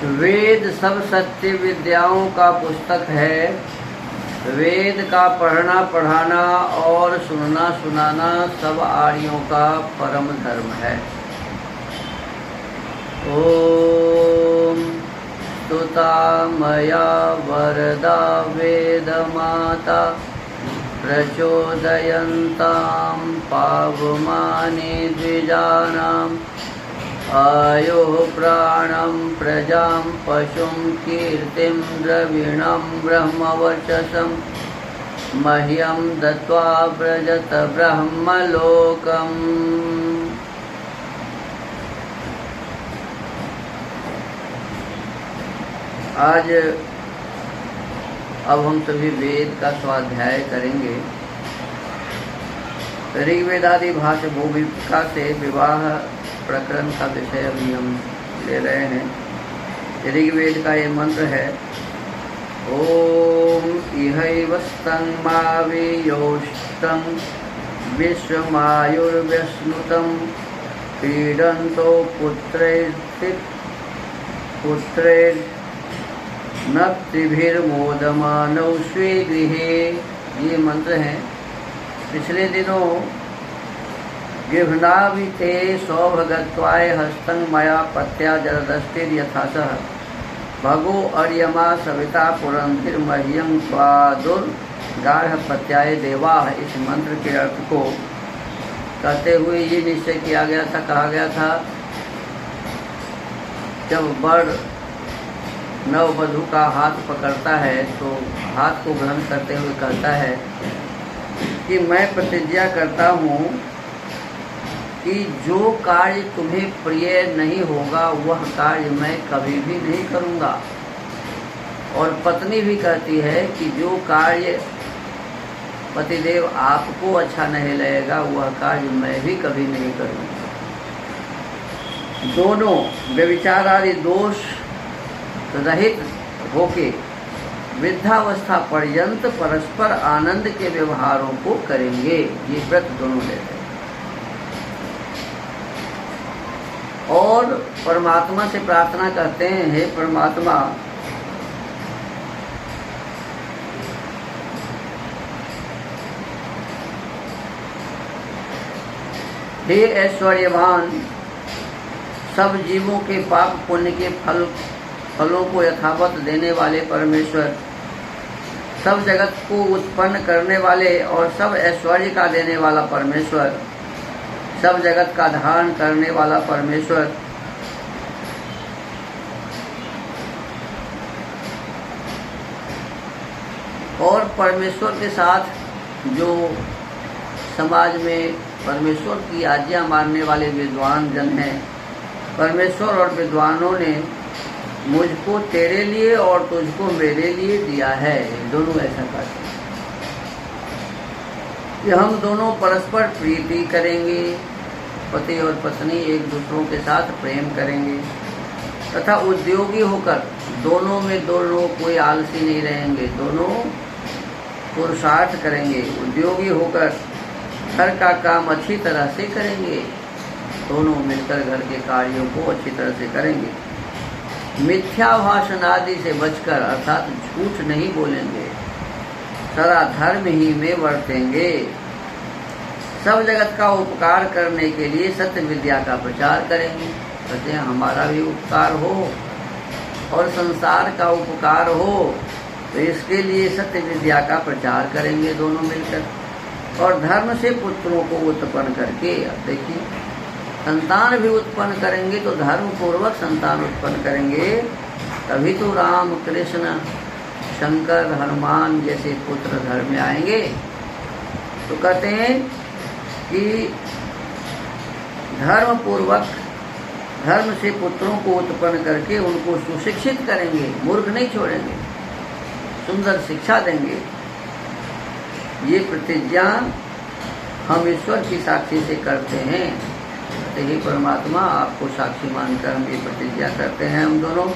वेद सब सत्य विद्याओं का पुस्तक है। वेद का पढ़ना पढ़ाना और सुनना सुनाना सब आर्यों का परम धर्म है। ओम स्तुता मया वरदा वेद माता प्रचोदयन्तां पावमानि द्विजानाम् आयुः प्राणं प्रजां पशुं कीर्तिं द्रविणं ब्रह्मवर्चसं मह्यं दत्त्वा व्रजत ब्रह्मलोकम्। आज अब हम सभी वेद का स्वाध्याय करेंगे। ऋग्वेद आदि भाष्य भूमिका से विवाह प्रकरण का विषय अभी हम ले रहे हैं। ऋग्वेद का ये मंत्र है, ओम इहैवस्तं मावियोष्टं विश्वमायुर्व्यश्नुतं क्रीडन्तो पुत्रैर्नक्तिभिर्मोदमानौ स्वे गृहे। ये मंत्र हैं। पिछले दिनों गिभ्नाविते सौभगत्वाय हस्तं मया पत्या जलदस्तिर्यथासः भगो अर्यमा सविता पुरंधिर्मह्यं स्वादुर्गार्हपत्याय देवाः। इस मंत्र के अर्थ को कहते हुए ये निश्चय किया गया था, कहा गया था, जब वर नववधू का हाथ पकड़ता है तो हाथ को ग्रहण करते हुए कहता है कि मैं प्रतिज्ञा करता हूँ कि जो कार्य तुम्हें प्रिय नहीं होगा वह कार्य मैं कभी भी नहीं करूँगा। और पत्नी भी कहती है कि जो कार्य पतिदेव आपको अच्छा नहीं लगेगा वह कार्य मैं भी कभी नहीं करूँगा। दोनों व्यभिचार आदि दोष रहित होके वृद्धावस्था पर्यंत परस्पर आनंद के व्यवहारों को करेंगे। ये व्रत दोनों लेते हैं। और परमात्मा से प्रार्थना करते हैं, हे परमात्मा, हे ऐश्वर्यवान, सब जीवों के पाप पुण्य के फलों को यथावत देने वाले परमेश्वर, सब जगत को उत्पन्न करने वाले और सब ऐश्वर्य का देने वाला परमेश्वर, सब जगत का धारण करने वाला परमेश्वर, और परमेश्वर के साथ जो समाज में परमेश्वर की आज्ञा मानने वाले विद्वान जन हैं, परमेश्वर और विद्वानों ने मुझको तेरे लिए और तुझको मेरे लिए दिया है। दोनों ऐसा करते हैं कि हम दोनों परस्पर प्रीति करेंगे, पति और पत्नी एक दूसरों के साथ प्रेम करेंगे तथा उद्योगी होकर दोनों में दोनों कोई आलसी नहीं रहेंगे, दोनों पुरुषार्थ करेंगे। उद्योगी होकर घर का काम अच्छी तरह से करेंगे, दोनों मिलकर घर के कार्यों को अच्छी तरह से करेंगे। मिथ्या भाषण आदि से बचकर अर्थात झूठ नहीं बोलेंगे, सदा धर्म ही में वर्तेंगे। सब जगत का उपकार करने के लिए सत्य विद्या का प्रचार करेंगे। कहते हैं हमारा भी उपकार हो और संसार का उपकार हो, तो इसके लिए सत्य विद्या का प्रचार करेंगे दोनों मिलकर। और धर्म से पुत्रों को उत्पन्न करके, अब देखिए, संतान भी उत्पन्न करेंगे तो धर्म पूर्वक संतान उत्पन्न करेंगे, तभी तो राम कृष्ण शंकर हनुमान जैसे पुत्र घर में आएंगे। तो कहते हैं कि धर्म पूर्वक धर्म से पुत्रों को उत्पन्न करके उनको सुशिक्षित करेंगे, मूर्ख नहीं छोड़ेंगे, सुंदर शिक्षा देंगे। ये प्रतिज्ञा हम ईश्वर की साक्षी से करते हैं। ही परमात्मा, आपको साक्षी मानकर हम ये प्रतिज्ञा करते हैं हम दोनों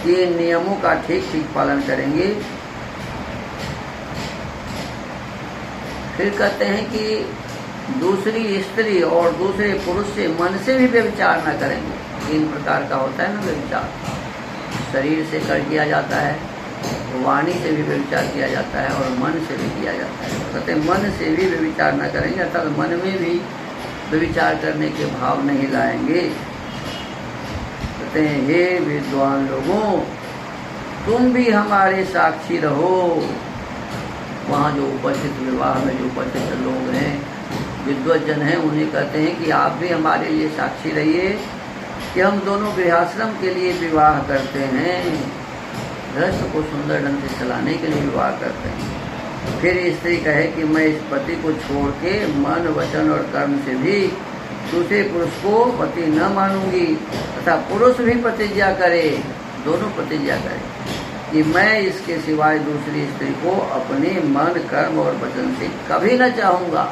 कि इन नियमों का ठीक ठीक पालन करेंगे। फिर कहते हैं कि दूसरी स्त्री और दूसरे पुरुष से मन से भी व्यभिचार न करेंगे। 3 प्रकार का होता है ना व्यभिचार। शरीर से कर किया जाता है, वाणी से भी व्यभिचार किया जाता है और मन से भी किया जाता है। कहते मन से भी व्यभिचार न करेंगे, अर्थात मन में भी व्यभिचार करने के भाव नहीं लाएंगे। कहते हैं हे विद्वान लोगों, तुम भी हमारे साक्षी रहो। वहाँ जो उपस्थित विवाह में जो उपस्थित लोग हैं, विद्वज्जन हैं, उन्हें कहते हैं कि आप भी हमारे लिए साक्षी रहिए कि हम दोनों गृहस्थाश्रम के लिए विवाह करते हैं, गृहस्थ को सुंदर ढंग से चलाने के लिए विवाह करते हैं। फिर स्त्री कहे कि मैं इस पति को छोड़ के मन, वचन और कर्म से भी दूसरे पुरुष को पति न मानूंगी, तथा पुरुष भी प्रतिज्ञा करे, दोनों प्रतिज्ञा करें कि मैं इसके सिवाय दूसरी स्त्री को अपने मन, कर्म और वचन से कभी न चाहूँगा।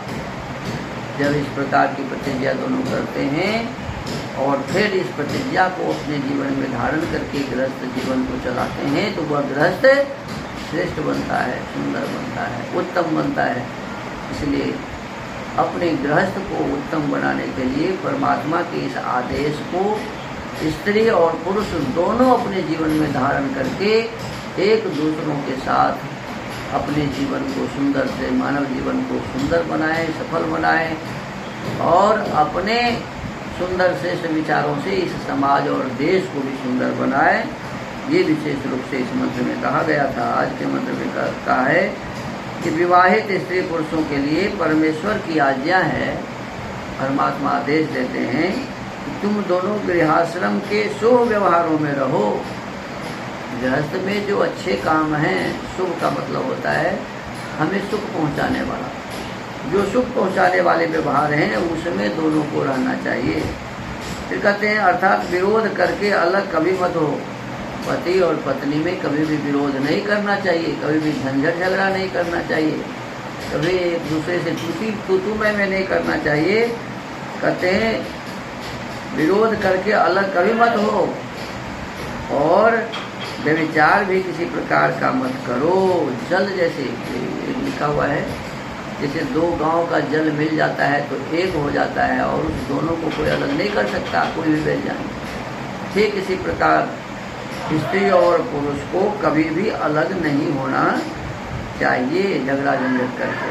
जब इस प्रकार की प्रतिज्ञा दोनों करते हैं और फिर इस प्रतिज्ञा को अपने जीवन में धारण करके गृहस्थ जीवन को चलाते हैं, तो वह गृहस्थ श्रेष्ठ बनता है, सुंदर बनता है, उत्तम बनता है। इसलिए अपने गृहस्थ को उत्तम बनाने के लिए परमात्मा के इस आदेश को स्त्री और पुरुष दोनों अपने जीवन में धारण करके एक दूसरों के साथ अपने जीवन को सुंदर से, मानव जीवन को सुंदर बनाएं, सफल बनाएं और अपने सुंदर श्रेष्ठ विचारों से इस समाज और देश को भी सुंदर बनाएं। ये विशेष रूप से इस मंत्र में कहा गया था। आज के मंत्र में कहा है कि विवाहित स्त्री पुरुषों के लिए परमेश्वर की आज्ञा है, परमात्मा आदेश देते हैं कि तुम दोनों गृहस्थाश्रम के शुभ व्यवहारों में रहो। गृहस्थ में जो अच्छे काम हैं, शुभ का मतलब होता है हमें सुख पहुंचाने वाला, जो सुख पहुंचाने वाले व्यवहार हैं उसमें दोनों को रहना चाहिए। फिर कहते हैं अर्थात विरोध करके अलग कभी मत हो। पति और पत्नी में कभी भी विरोध नहीं करना चाहिए, कभी भी झंझट झगड़ा नहीं करना चाहिए, कभी एक दूसरे से तू मैं नहीं करना चाहिए। कहते हैं विरोध करके अलग कभी मत हो और व्यभिचार भी किसी प्रकार का मत करो। जल जैसे लिखा हुआ है, जैसे दो गांव का जल मिल जाता है तो एक हो जाता है और उस दोनों को कोई अलग नहीं कर सकता, कोई भी मिल जाए। ठीक इसी प्रकार स्त्री और पुरुष को कभी भी अलग नहीं होना चाहिए झगड़ा झंझट करके।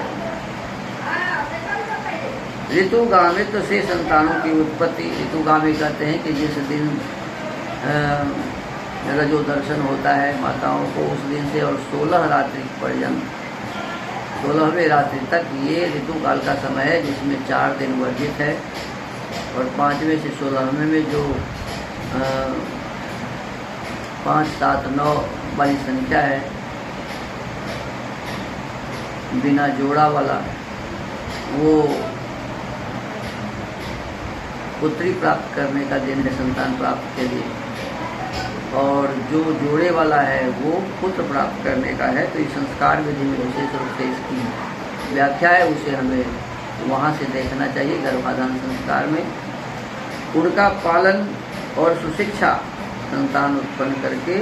ऋतुगामित्व से संतानों की उत्पत्ति। ऋतुगामी कहते हैं कि जिस दिन रजो दर्शन होता है माताओं को, उस दिन से और 16 रात्रि पर्यंत, 16वें रात्रि तक ये ऋतु काल का समय है, जिसमें 4 दिन वर्जित है और 5वें से 16वें में जो 5, 7, 9 वाली संख्या है, बिना जोड़ा वाला, वो पुत्री प्राप्त करने का दिन है संतान प्राप्त के लिए, और जो जोड़े वाला है वो पुत्र प्राप्त करने का है। तो इस संस्कार विधि में विशेष रूप से इसकी व्याख्या है, उसे हमें वहाँ से देखना चाहिए। गर्भाधान संस्कार में उनका पालन और सुशिक्षा, संतान उत्पन्न करके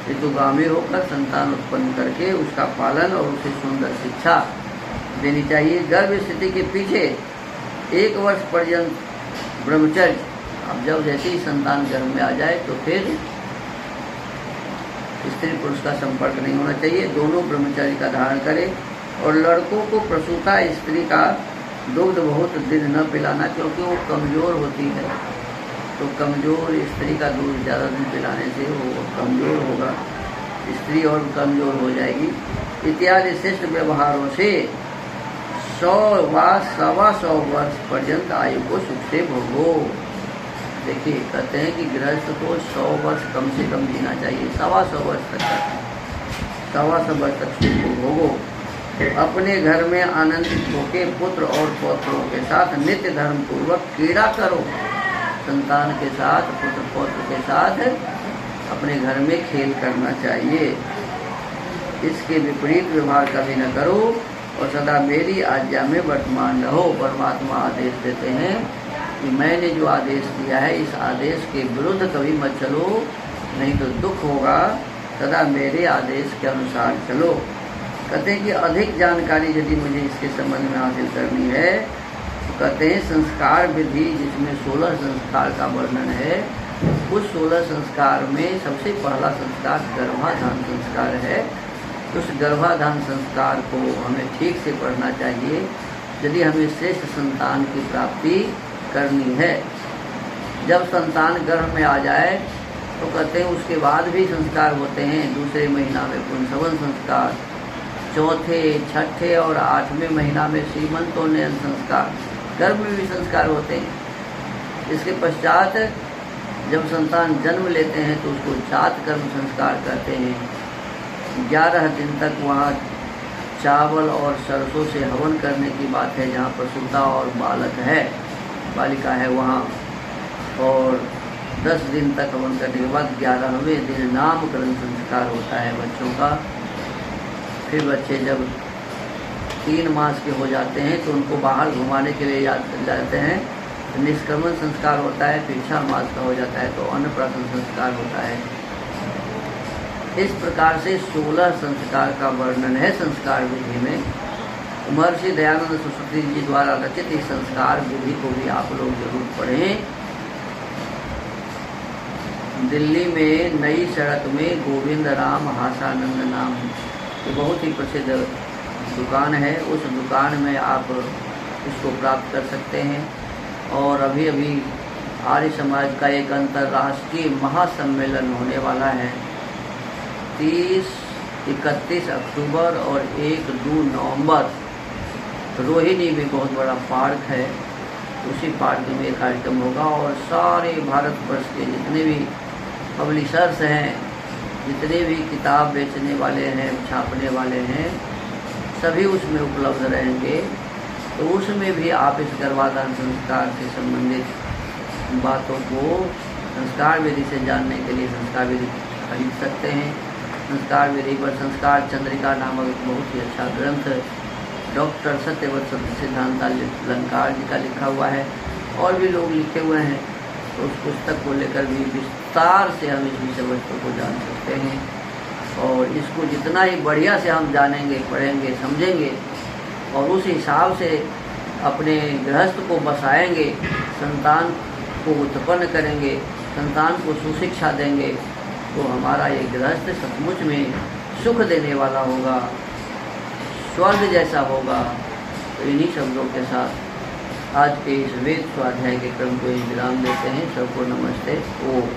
ऋतुगामी होकर संतान उत्पन्न करके उसका पालन और उसे सुंदर शिक्षा देनी चाहिए। गर्भ स्थिति के पीछे 1 वर्ष पर्यंत ब्रह्मचर्य। अब जब जैसे ही संतान गर्भ में आ जाए तो फिर स्त्री पुरुष का संपर्क नहीं होना चाहिए, दोनों ब्रह्मचर्य का धारण करें। और लड़कों को प्रसूता स्त्री का दुग्ध बहुत दिन न पिलाना, क्योंकि वो कमज़ोर होती है, तो कमज़ोर स्त्री का दूध ज़्यादा दिन पिलाने से वो कमज़ोर होगा, स्त्री और कमज़ोर हो जाएगी। इत्यादि श्रेष्ठ व्यवहारों से 100 व 125 वर्ष पर्यंत आयु को सुख से भोगो। देखिए कहते हैं कि गृहस्थ को 100 वर्ष कम से कम जीना चाहिए, 125 वर्ष तक, 125 वर्ष तक सुख को भोगो। अपने घर में आनंदित होकर पुत्र और पौत्रों के साथ नित्य धर्म पूर्वक क्रीड़ा करो। संतान के साथ, पुत्र पौत्र के साथ अपने घर में खेल करना चाहिए। इसके विपरीत व्यवहार कभी न करो और सदा मेरी आज्ञा में वर्तमान रहो। परमात्मा आदेश देते हैं कि मैंने जो आदेश दिया है इस आदेश के विरुद्ध कभी मत चलो, नहीं तो दुख होगा। सदा मेरे आदेश के अनुसार चलो। कहते हैं कि अधिक जानकारी यदि मुझे इसके संबंध में हासिल करनी है तो कहते हैं संस्कार विधि, जिसमें 16 संस्कार का वर्णन है, उस 16 संस्कार में सबसे पहला संस्कार गर्भाधान संस्कार है। उस गर्भाधान संस्कार को हमें ठीक से पढ़ना चाहिए यदि हमें श्रेष्ठ संतान की प्राप्ति करनी है। जब संतान गर्भ में आ जाए तो कहते हैं उसके बाद भी संस्कार होते हैं। दूसरे महीना में पुंसवन संस्कार, चौथे, छठे और 8वें महीना में श्रीमंतोन्नयन संस्कार, गर्भ में भी संस्कार होते हैं। इसके पश्चात जब संतान जन्म लेते हैं तो उसको जात कर्म संस्कार करते हैं। 11 दिन तक वहाँ चावल और सरसों से हवन करने की बात है, जहाँ प्रसूता और बालक है, बालिका है वहाँ। और 10 दिन तक हवन करने के बाद 11वें दिन नामकरण संस्कार होता है बच्चों का। फिर बच्चे जब 3 मास के हो जाते हैं तो उनको बाहर घुमाने के लिए जाते हैं, निष्क्रमण संस्कार होता है। फिर 6 मास का हो जाता है तो अन्नप्राशन संस्कार होता है। इस प्रकार से 16 संस्कार का वर्णन है संस्कार विधि में। महर्षि दयानंद सरस्वती जी द्वारा रचित इस संस्कार विधि को भी आप लोग जरूर पढ़ें। दिल्ली में नई सड़क में गोविंद राम हासानंद नाम ये बहुत ही प्रसिद्ध दुकान है। उस दुकान में आप इसको प्राप्त कर सकते हैं। और अभी अभी आर्य समाज का एक अंतर्राष्ट्रीय महासम्मेलन होने वाला है 30-31 अक्टूबर और 1-2 नवंबर। रोहिणी में बहुत बड़ा पार्क है, उसी पार्क में एक कार्यक्रम होगा और सारे भारतवर्ष के जितने भी पब्लिशर्स हैं, जितने भी किताब बेचने वाले हैं, छापने वाले हैं, सभी उसमें उपलब्ध रहेंगे। तो उसमें भी आप इस गर्भाधान संस्कार से संबंधित बातों को संस्कार विधि से जानने के लिए संस्कार विधि खरीद सकते हैं। संस्कार विधि पर संस्कार चंद्रिका नामक एक बहुत ही अच्छा ग्रंथ डॉक्टर सत्यव्रत सिद्धांत अलंकार जी का लिखा हुआ है, और भी लोग लिखे हुए हैं। तो उस पुस्तक को लेकर भी विस्तार से हम इस विषय वस्तु को जान सकते हैं। और इसको जितना ही बढ़िया से हम जानेंगे, पढ़ेंगे, समझेंगे और उस हिसाब से अपने गृहस्थ को बसाएंगे, संतान को उत्पन्न करेंगे, संतान को सुशिक्षा देंगे, तो हमारा ये गृहस्थ सचमुच में सुख देने वाला होगा, स्वर्ग जैसा होगा। तो इन्हीं शब्दों के साथ आज के इस वेद स्वाध्याय के क्रम को विराम देते हैं। सबको नमस्ते। ओम।